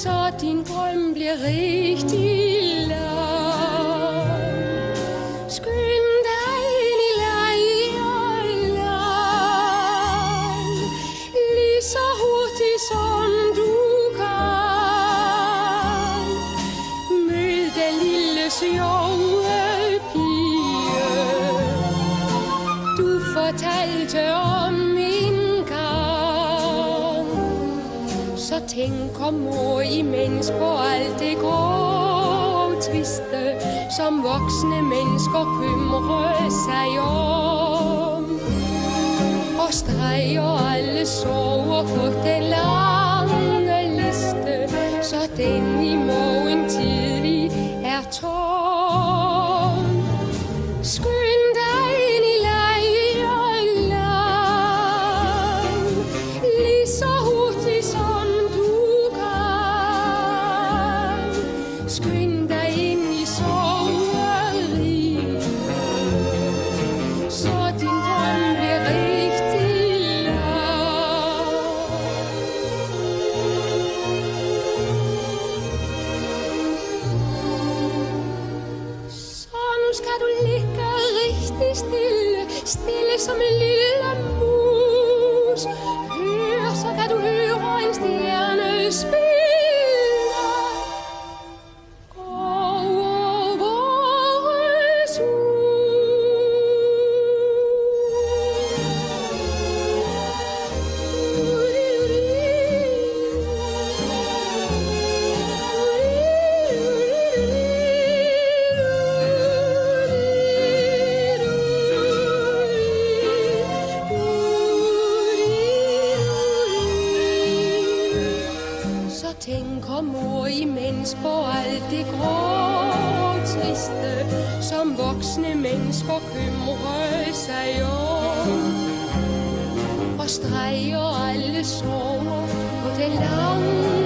så din drøm bliver rigtig lang. Skynd dig ind i lejrland, lige så hurtigt som du kan. Mød den lille sjove pige, du fortalte om en gang. Så tænker mor imens på alt det grå og triste, som voksne mennesker kymrer sig om, og streger alle sorger på den lange liste, så den i morgen tidlig er tom. Skynd dig ind i lejrland, lige så hurtigt som du kan. Skynd dig ind i soveriet, så din drøm bliver rigtig lang. Så nu skal du ligge rigtig stille, stille som en lille mus. Hør, så kan du høre en stjerne spille over vores Så tænker mor imens på alt det grå og triste, som voksne mennesker kymrer sig om, og streger alle sorger på den lange